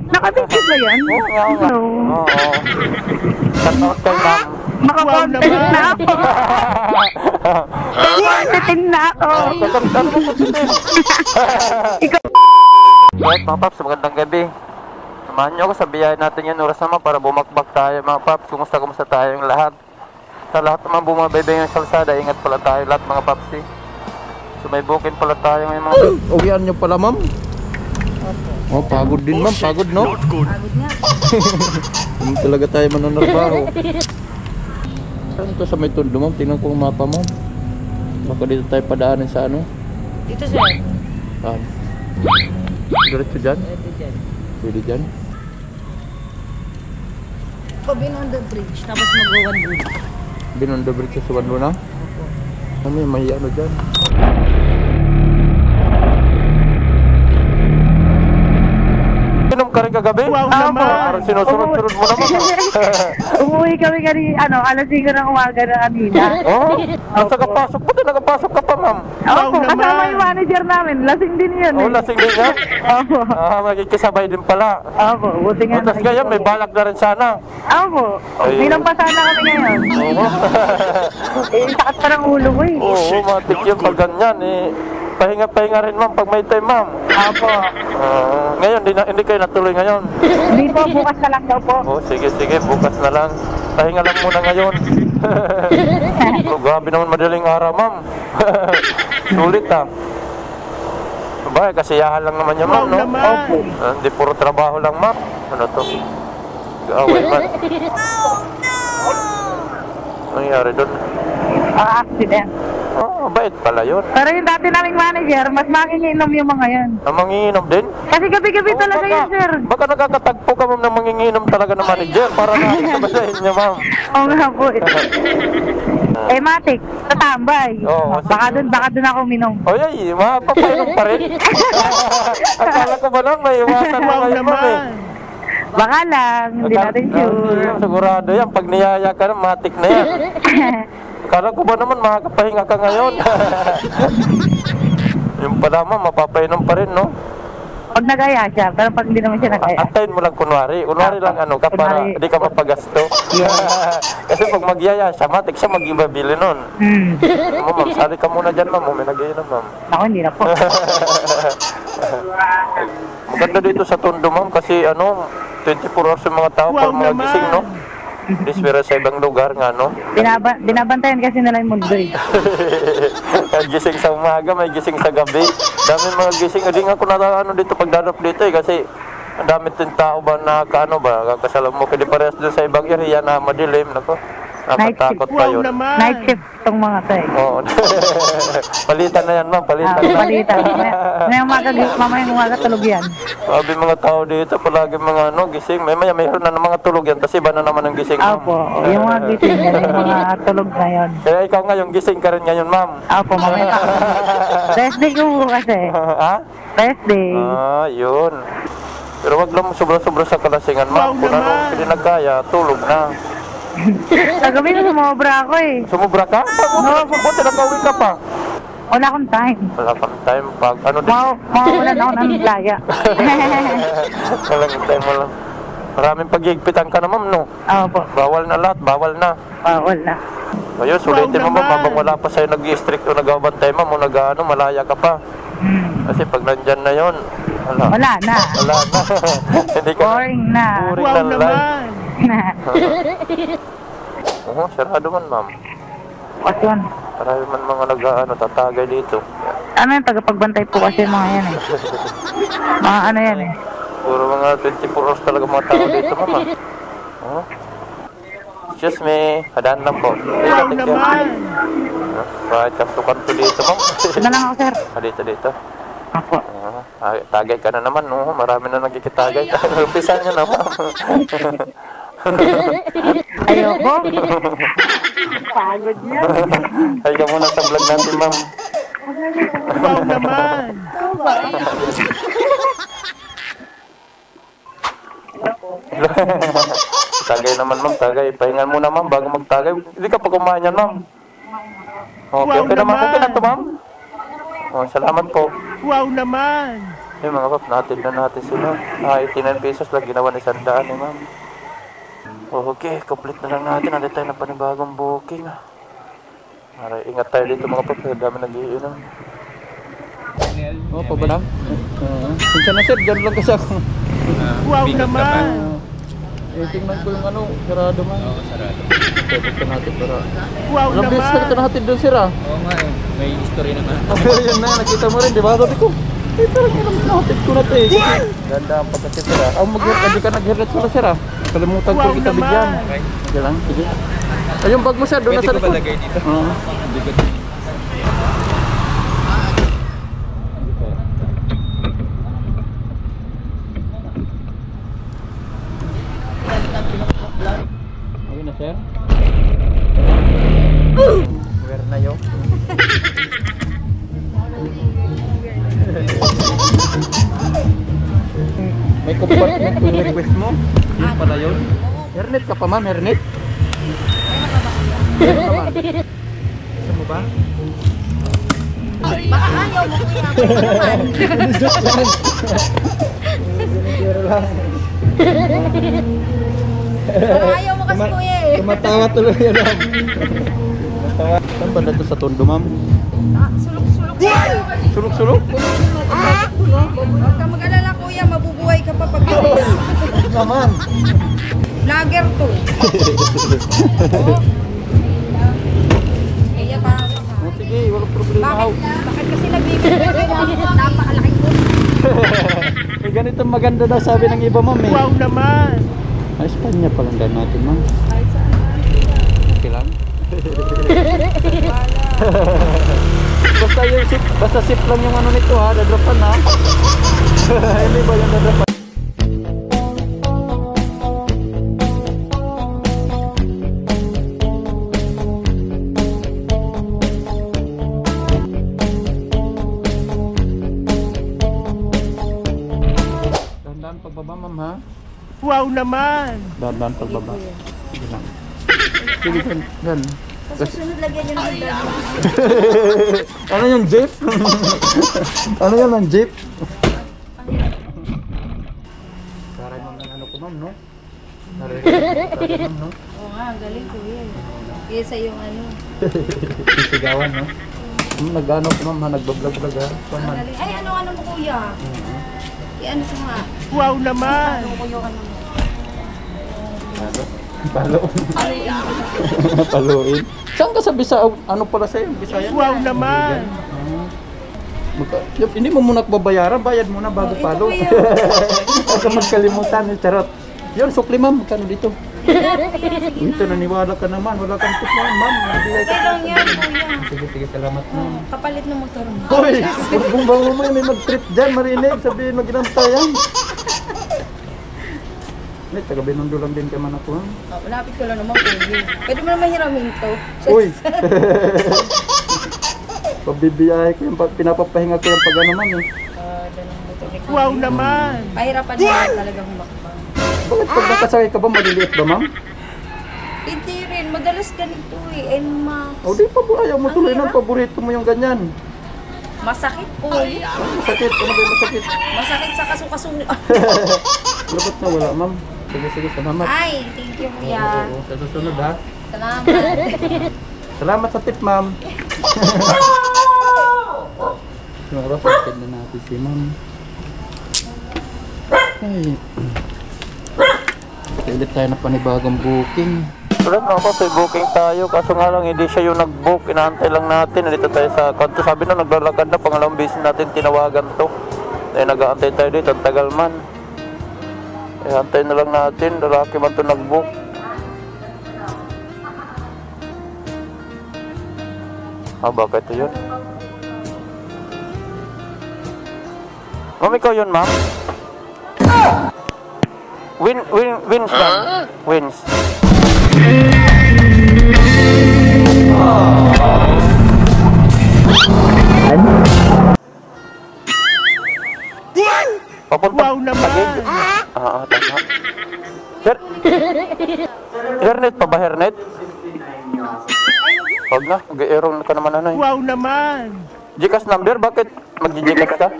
Nakapicture ba yan? Oo nga. Oo. Shoutout kay ma'am. Makakontent na ako. Kontentin na ako. Right, mga paps, magandang gabi. Samahan niyo ako sa biyahe natin yan oras naman para bumakbak tayo mga paps. Kumusta tayong lahat. Sa lahat naman bumabaybay yung salsada, ingat pala tayo lahat mga paps eh. So may booking pala tayo ngayon mga paps. Uwian niyo pala ma'am. Oh, pagod din ma'am, pagod no? Pagod nga. Hindi talaga tayo manonarbaho. Saan ito sa may tundo ma'am? Tingnan ko ang mapa ma'am. Baka dito tayo padaanin sa ano? Dito sir. Diretso dyan? Pwede dyan. Pwede dyan? Beyond the bridge, tapos mag-One Luna. Beyond the bridge sa One Luna? Ano yung may ano dyan? Inom ka rin kagabi? Wow naman! Parang sinusunod-sunod mo naman. Umuwi kami alas 5 ng umaga na kanina. Oh? Nasa kapasok pa din, nagapasok ka pa ma'am. Opo, kasama yung manager namin. Lasing din yun eh. Oh, lasing din yan? Opo. Magkikisabay din pala. Opo, buti nga. Tapos ngayon, may balak na rin sana. Opo. Bilang pa sana kami ngayon. Oo. Sakit pa ng ulo ko eh. Oo, matik yun pag ganyan eh. Pahinga rin ma'am pag may time ma'am. Opo. Ngayon, hindi kayo natuloy ngayon. Hindi po, bukas na lang daw po. Oh, sige, bukas na lang. Pahinga lang muna ngayon. Oh, grabe naman madaling araw ma'am. Sulit ah. Sabay, kasiyahan lang naman yan ma'am, no? Opo. Hindi puro trabaho lang ma'am. Ano to? Gawin man. Ano nangyari doon? Accident. Oh, bait pala yun. Pero yung dati naming manager, mas manginginom yung mga yan. Ang manginginom din? Kasi gabi-gabi talaga baka, yan, sir. Baka nakakatagpo ka ma'am ng manginginom talaga ng manager para nakakasabasahin niya ma'am. Oo nga po. Matik, tatambay. Oo, Baka dun ako minom. Oy, mapapainom pa rin. Akala ko ba lang, may iwasan mo kayo ma'am eh. Baka lang, hindi natin sure. Sigurado yan, pag niyaya ka na, matik na yan. Akala ko ba naman makakapahinga ka ngayon? Yung pala ma'am, mapapainom pa rin, no? Pag nagaya siya, pero pag hindi naman siya nagaya. Antayin mo lang kunwari lang ano ka para hindi ka mapagasto. Kasi pag magyaya siya, matik siya mag-ibabili nun. Ma'am, sali ka muna dyan ma'am, may nag-iinom ma'am. Ako, hindi na po. Maganda dito sa Tondo ma'am kasi ano, 24 hours yung mga tao para mga gising, no? Dispira sa ibang lugar nga, no? Binabantayan kasi nila yung mundo eh. Gising sa umaga, may gising sa gabi. Dami mga gising. Hindi nga ako ano dito pagdarap dito eh kasi ang dami din tao ba na kaano ba? Kakasalam mo pwede parehas doon sa ibang area na madilim. Nako, nakatakot pa yun. Night shift itong mga to eh. Oo. Palitan na yan ma'am, palitan na. Palitan. Mamayang umaga tulog yan. Sabi mga tao dito, palagi mga ano, gising. Mayroon na ng mga tulog yan, kasi iba na naman ang gising ma'am. Opo, yung mga gising yan, yung mga tulog na yun. Kaya ikaw ngayon, gising ka rin ngayon ma'am. Opo, mamaya pa. Rest day ko kasi. Ha? Rest day. Yun. Pero wag lang sobra-sobra sa kalasingan ma'am. Kung ano, hindi nagkaya, tulog na. Kagabi na sumobra ako eh. Sumobra ka? Buti nag-uwi ka pa. Wala akong time. Wala kang time pag ano din. Mawawalan ako ng playa. Walang time mo lang. Maraming paghigpitan ka na ma'am, no? Opo. Bawal na lahat, bawal na. Bawal na. Ayun, sulitin mo ma'am, habang wala pa sa'yo nag-i-strict o nag-abantay ma'am, o nag-ano, malaya ka pa. Kasi pag nandyan na yun, wala na. Wala na. Hindi ka boring na. Boring na life. Oo, sarado man ma'am. What yun? Marami man mga tatagay dito. Ano yung tagapagbantay po kasi mga yan eh. Mga ano yan eh. Puro mga 24 hours talaga mga tao dito ma'am. Excuse me, hadaan lang po. Wow naman! Bakit kanto-kanto dito ma'am? Ito na lang ako sir. Dito. Ako. Tagay ka na naman, no? Marami na nagkikitagay. Umpisa nyo na ma'am. Ayoko. Pagod niya. Ay ka muna sa vlog natin ma'am. Wow naman! Tagay naman ma'am, tagay. Pahingan muna ma'am bago magtagay. Hindi ka pa kumain yan ma'am. Okay, okay naman. Okay na to ma'am. Salamat po. Wow naman! Yung mga pap, natin na natin sila. 89 pesos lang, ginawa ni 100 eh, ma'am. Okay, complete na lang natin. Nandito tayo ng panibagong booking. Maray, ingat tayo dito mga pap, dami nag-iinom. Oh, pa ba lang? Sinsa na sir, dyan lang kasi ako. Wow naman! Tingnan ko yung ano, sarado man. Oo, sarado. Pwede ka natin para... Wow Alam, naman! beses ka natin doon sir ah. Oo nga eh, may history naman. Yun na, nakita mo rin, di ba? Sabi ko, parang ilang natin ko na tayo. Ganda ang pagkakit sir ah. Hindi ka nag-hairnet pala sir ah. Kalimutan ko Wow kita naman! bigyan. Okay. Sige lang, sige. Ay, yung bag mo sir, doon na Pwede sa ko likod. ba lagay dito? Oo. Hindi ko. Okay na sir? Where na yun? May compartment yung request mo? Yun pala yun? Hernet ka pa ma'am, hernet? Meron ka man. Gusto mo ba? Baka ayaw mo kuya, ako naman. Baka ayaw mo kasi kuya eh. Tumatawa tuloy yan ma'am. Tumatawa. Saan ba dito sa tondo ma'am? Sulok-sulok. Sulok-sulok? Huwag ka mag-alala kuya, mabubuhay ka pa pag Naman. vlogger to. Kaya pa. Oh, sige, walang problema. Bakit kasi nagbibigay ka napakalaki ko. Eh, ganito maganda daw sabi ng iba ma'am eh. Wow naman! Ay, Espanya pa lang daw natin ma'am. Okay lang. Basta yung sip, basta sip lang yung ano nito ha, dadrapan ha. Hindi ba yung dadrapan? Dahan-dahan pagbaba ma'am ha. Wow naman! Dahan-dahan pagbaba. Sige lang. Sige yan. Sa susunod lagyan nyo ng dami. Ano yung jeep? Ano yan ang jeep? Karay ma'am ng ano ko ma'am no? Karay ma'am no? Oo nga, galing kuya. Kesa yung ano. Sisigawan no? Nag-ano ko ma'am ha? Nagbablog-vlog ha? Paman. Galing. Ay, ano mo kuya? I-ano ko nga. Wow naman! Ano ko yung ano mo? Palo. Paluin. Saan ka sa Bisa? Ano pala sa'yo? Bisaya? Wow naman! Hindi mo muna babayaran, bayad muna bago Ito palo. kuya. Huwag ka magkalimutan, charot. Yun, sukli ma'am, magkano dito? Ito, naniwala ka naman, wala kang tip ma'am. Nagbigay ka. Okay lang yan kuya. Sige, sige, salamat ma'am. Kapalit ng motor mo. Hoy! Kung bago mo may mag-trip dyan, marinig, sabihin mag-inantayan. May taga Binondo lang din ka man ako. Oh, malapit ko lang naman kuya. Pwede mo naman hiramin to. Uy! Pabibiyahe ko yung pinapapahinga ko yung pag-ano ma'am eh. Dalang motor ni kuya. Wow naman! Pahirapan niya talagang humakbang. Bakit pag nakasakay ka ba, maliliit ba ma'am? Hindi rin, madalas ganito eh. NMAX. O di pa ayaw mo tuloy ng paborito mo yung ganyan. Masakit kuya. Masakit, ano ba yung masakit? Masakit sa kasukasong. Labot na wala ma'am. Sige, sige, salamat. Ay, thank you kuya. Oo, sa susunod ha. Salamat. Salamat sa tip ma'am. Yung oras, sakit na natin si ma'am. Ay. Ulit tayo na panibagong booking. Ulit na ako, may booking tayo. Kaso nga lang, hindi siya yung nag-book. Inaantay lang natin. Dito tayo sa kanto. Sabi na, naglalakad na. Pangalawang beses natin tinawagan to. Eh, nag-aantay tayo dito. Ang tagal man. Eh, antay na lang natin. Lalaki man to nag-book. Ah, bakit ito yun? Ma'am, ikaw yun, ma'am? Wins lang. Wins. Papunta. Wow naman! Tagig. Tama. Hernet pa ba, hernet? Huwag na, mag-aeron ka naman ano eh. Wow naman! Gcash number? Bakit mag-Gcash ka?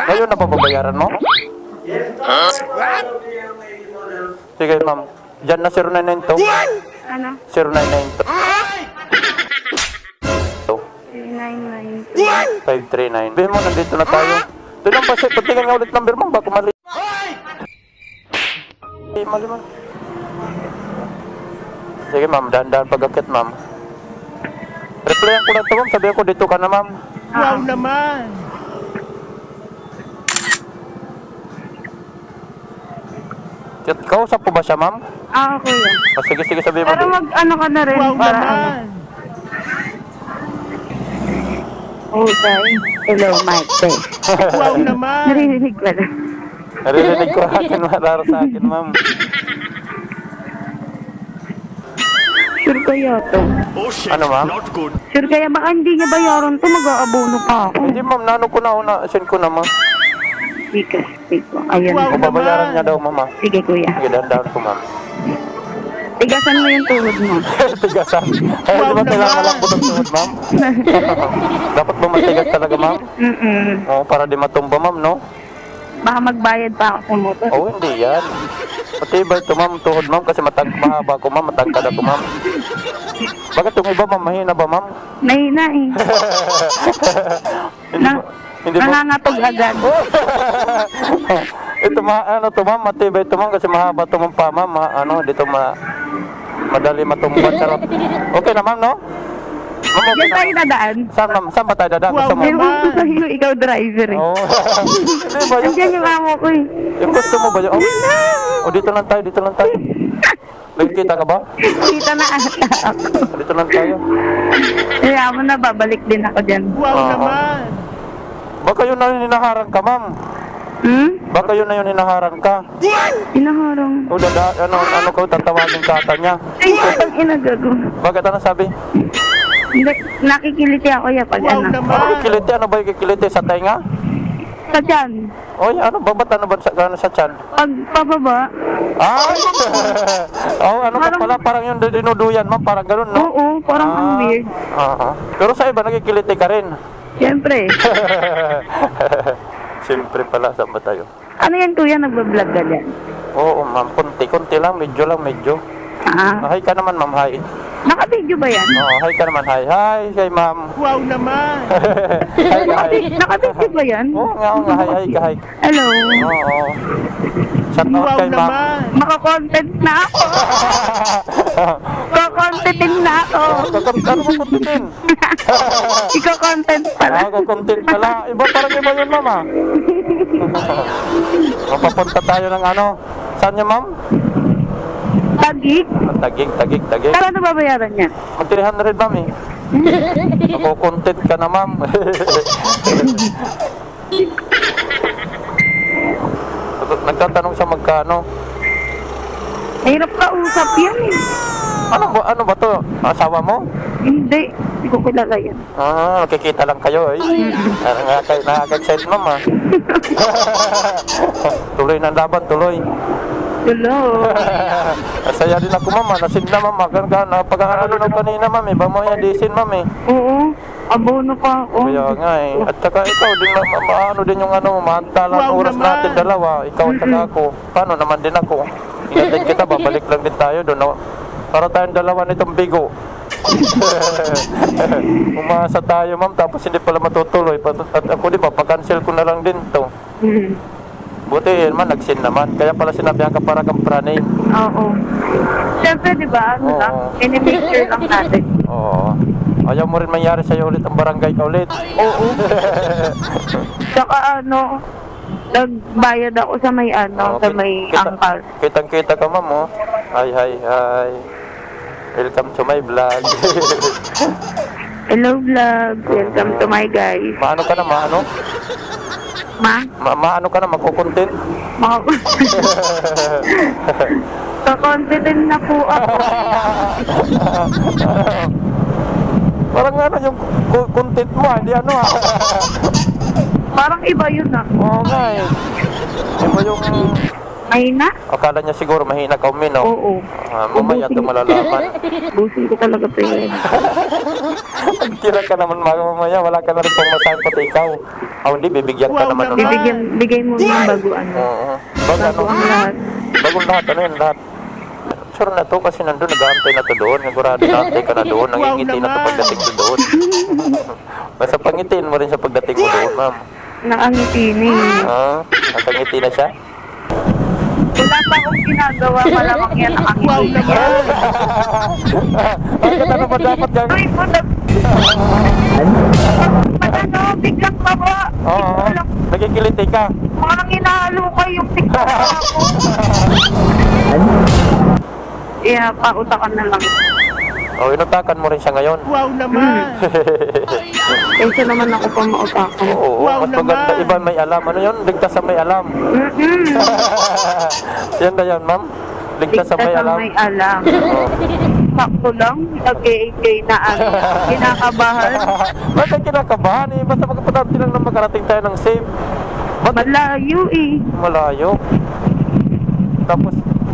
Ngayon na babayaran mo? Sige, ma'am. Diyan na 0992. Ano? 0992. 992. 539. Bihin mo, nandito na tayo. Doon lang pa siya. Patingin nga ulit number, ma'am. Baka mali. Mali, ma'am. Sige, ma'am. Dahan-dahan pag-akit, ma'am. Replyan ko lang ito, ma'am. Sabihin ko, dito ka na, ma'am. Wow naman. Kausap po ba siya, ma'am? Kuya. O, sige, sige, sabihin mo. Pero ano ka na rin Wow para naman. Okay. Hello, Mike. Wow naman. Naririnig ka na. Naririnig ko akin, malaro sa akin, ma'am. Sure kaya to? Ano, ma'am? Sure kaya baka hindi niya bayaran to, mag-aabono pa ako. Hindi, ma'am. Nano ko na, send ko na, ma'am. Speaker, ayun. Wow. Kung babayaran niya daw, mama. Sige, kuya. Sige, dahan-dahan ko, ma'am. Tigasan mo yung tuhod mo. Tigasan. Ay, di ba kailangan lang budong tuhod, ma'am? Dapat ba matigas talaga, ma'am? Oo, para di matumba, ma'am, no? Baka magbayad pa ako sa motor. Oo, hindi yan. Matibay ito, ma'am, tuhod, ma'am, kasi mahaba ko, ma'am, matangkad ako, ma'am. Bakit yung iba, ma'am, mahina ba, ma'am? Mahina eh. Hindi ba? Nangangatog agad. Ito, ano to, ma'am, matibay ito, ma'am, kasi mahaba ito, ma'am, pa, ma'am, dito madali matumba, charot. Okay na, ma'am, no? Ma'am, okay Diyan na. tayo dadaan. Saan ba tayo dadaan? Gusto mo? Ewan ko sa'yo, ikaw driver eh. Oo. Hindi ba yung... Andiyan yung amo ko eh. Yung gusto mo ba yung... Oh, dito lang tayo, dito lang tayo. Nagkita ka ba? Kita na ata ako. Dito lang tayo. Kaya mo na, babalik din ako dyan. Wow Oo. naman. Baka yun na yung hinaharang ka, ma'am. Baka yun na yung hinaharang ka. Inaharang. O, ano ka, tatawagin ka ata niya. Ay, ang inagago. Bakit ano sabi? Hindi, nakikiliti ako ya pag Wow ano. naman. Ano kikiliti? Ano ba yung kikiliti? Sa tenga? Sa tiyan. Oy, ano ba? Ba't ano ba sa tiyan? Pag pababa, Ay! Oh, ano ka pala? Parang yung dinuduyan, ma'am. Parang ganun, no? oo, parang ang weird. Pero sa iba, nakikiliti ka rin. Siyempre. Siyempre pala, saan ba tayo? Ano yan kuya, nagbablog ka dyan? Oo, ma'am. Kunti lang. Medyo. Hi ka naman, ma'am. Hi. Naka-video ba yan? Oo, hi ka naman. Hi, ma'am. Wow naman. Hi. Naka-video ba yan? Oo nga. Hi ka. Hello. Oo. Shout out Wow kay ma'am. naman. Maka-content na ako. Ko-contentin na ako. Ano mo kuntitin? Iko-content pala. Content pala. Parang iba yun, ma'am, ah. Mapapunta tayo ng ano. Saan niya, ma'am? Tagig. Tagig. Pero ano babayaran niya? Mag 300, ma'am, eh. Content ka na, ma'am. Nagtatanong siya magkano. Hirap ka usap yan eh. Ano ba to? Asawa mo? Hindi ko kilala yan. Nakikita lang kayo, eh. Nakaka-excite, ma'am, ah. Tuloy ng laban, tuloy. Hello. Saya din ako, ma'am. Nasin na, ma'am. Pag-aaral na kanina, ma'am. Iba mo yan, disin, ma'am, eh. Oo. Abono pa ako. Kaya nga, eh. At saka ikaw din, ano din yung maantalang Wow oras naman. natin dalawa. Ikaw at saka ako. Paano naman din ako? Ingatid kita, babalik lang din tayo doon. Para tayong dalawa nitong bigo. Umasa tayo, ma'am. Tapos hindi pala matutuloy. At ako din, papakancel ko na lang din to. Buti man, nagsin naman. Kaya pala sinabihan ka para kang praning. Oo. Siyempre, di ba? Ano Oo. lang? Inimixture lang natin. Oo. Ayaw mo rin mangyari sa'yo ulit ang barangay ka ulit. Oo. Saka ano, nagbayad ako sa may ano, sa may angkal. Kitang-kita ka, ma'am, oh. Hi. Welcome to my vlog. Hello vlog. Welcome to my guys. Maano ka na, maano? Maano ka na, magkukontent? Kakontentin na po ako. Parang ano yung content mo, hindi ano, ah. Parang iba yun ah. Oo nga, eh. Iba yung Mahina? Akala niya siguro mahina ka uminom. Oo. Mamaya ito malalaman. Busin ko talaga pa yan. Tira ka naman mamaya, wala ka na rin pang masahin pati ikaw. Hindi, bibigyan ka Wow naman. naman. Bigay mo yung bago ano. Oo. Bago Bago ang lahat. Bagong lahat, ano yun lahat? Sure na to kasi nandun, nag-aantay na to doon. Sigurado na-aantay ka na doon. Nangingiti na to pagdating ko doon. Basta pangitiin mo rin sa pagdating mo doon, ma'am. Nakangiti ni. Nakangiti na siya? Wala pa akong ginagawa. Malamang yan nakangiti. Wow naman. Ang ganda naman dapat yan. Ay, puta. Ano, biglang baba. Oo, nagkikiliti ka. Parang inahalo ko yung tiktok ako. Yeah, pautakan na lang. Inutakan mo rin siya ngayon. Wow naman. Kaysa naman ako pa mautakan. Oo, Wow mas maganda. naman. Iba may alam. Ano yun? Ligtas sa may alam. Yan na yan, ma'am. Ligtas sa may alam. May alam. Oo. Sakto lang. Nag-AJ na ano. Kinakabahan. Bakit kinakabahan eh? Basta magkapunti lang na makarating tayo ng safe. Malayo eh. Malayo.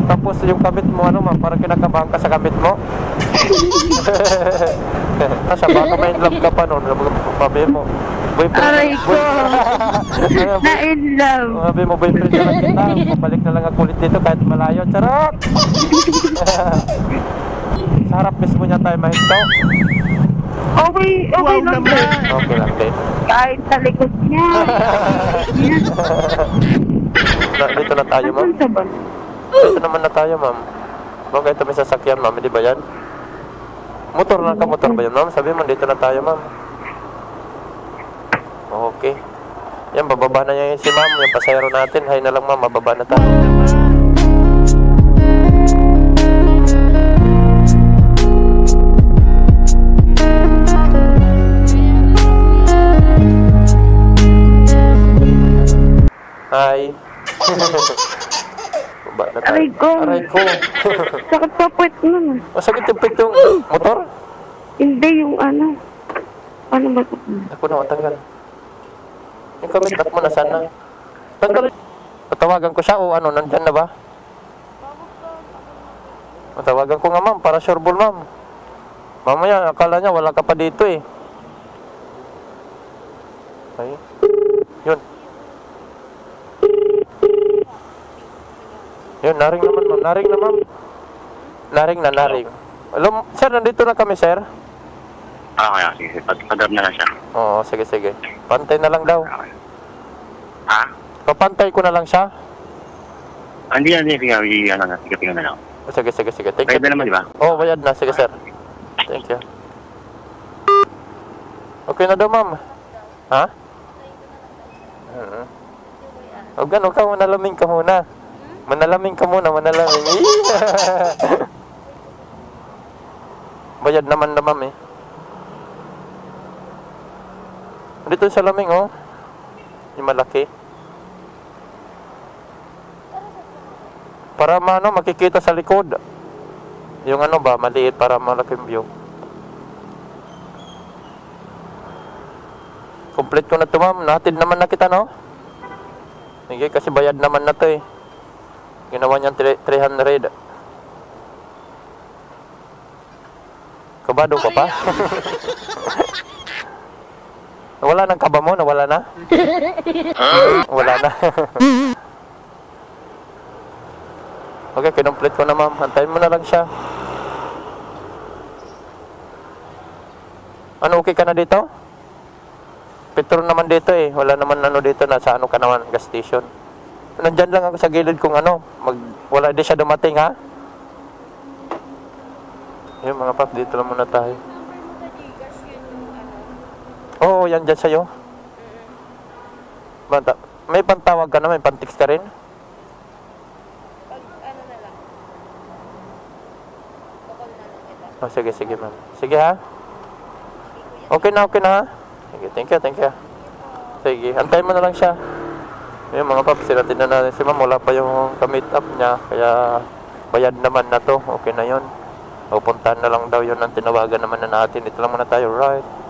Tapos yung kabit mo, ano ma'am, parang kinakabahan ka sa kabit mo. Nasa baka may in love ka pa noon. Sabi mo, boyfriend. Aray ko. Na in love. Sabi mo, boyfriend na lang kita. Pabalik na lang ako ulit dito kahit malayo. Charot! Sa harap mismo niya tayo mahinto. Okay Wow lang naman. din. Okay lang din. Kahit sa likod niya. Dito na tayo, ma'am. Saan sa ban? Dito naman na tayo, ma'am. Bakit ito may sasakyan, ma'am? Hindi ba yan? Motor lang ka, motor ba yan, ma'am? Sabi mo, dito na tayo, ma'am. Okay. Yan, bababa na yan si ma'am. Yung pasayro natin. Hay na lang, ma'am. Bababa na tayo. Hi. Baba na tayo. Aray ko. Aray ko. Sakit pa puwet nun. Masakit yung pit yung motor? Hindi yung ano. Ano ba ito? Ako na, matanggal. Yung kamit mo na sana. Tanggal. Patawagan ko siya o ano, nandyan na ba? Patawagan ko nga, ma'am, para sure ball, ma'am. Mamaya, akala niya wala ka pa dito eh. Ay. Yun. Yun, naring naman, ma'am. Naring na, ma'am. Naring na, naring. Alam, sir, nandito na kami, sir. Okay, sige. Pag-drop na lang siya. Oo, sige, sige. Pantay na lang daw. Okay. Ha? Papantay ko na lang siya. Hindi. Sige, tingnan na lang. Sige, sige, sige. Thank you. Bayad na naman, di ba? Oo, bayad na. Sige, sir. Thank you. Okay na daw, ma'am. Ha? O gano'n ka, manalaming ka muna. Manalaming ka muna, manalaming. Bayad naman na, ma'am eh. Dito sa laming, oh. Yung malaki. Para makikita sa likod. Yung ano ba, maliit para malaking view. Complete ko na ito, ma'am. Natin naman na kita, no? Sige, kasi bayad naman na ito eh. Ginawa niyang 300. Kabado ka pa? Wala nang kaba mo? Nawala na? Wala na. Okay, kinumplete ko na, ma'am. Antayin mo na lang siya. Ano, okay ka na dito? Petrol naman dito eh. Wala naman ano dito. Nasa ano ka naman, gas station. Nandyan lang ako sa gilid kung ano. Wala di siya dumating, ha? Yung mga pap, dito lang muna tayo. Oo, yan dyan sa'yo. Bata, may pantawag ka na, may pantix ka rin? Pag ano na lang. Bukol na lang kita. Oh, sige, sige, ma'am. Sige, ha? Okay na, ha? Sige, thank you. Sige, antayin mo na lang siya. Yung mga paps, sinatin na natin si ma'am. Wala pa yung ka-meet up niya. Kaya, bayad naman na to. Okay na yun. Pupuntahan na lang daw yun ang tinawagan naman na natin. Ito lang muna tayo, right?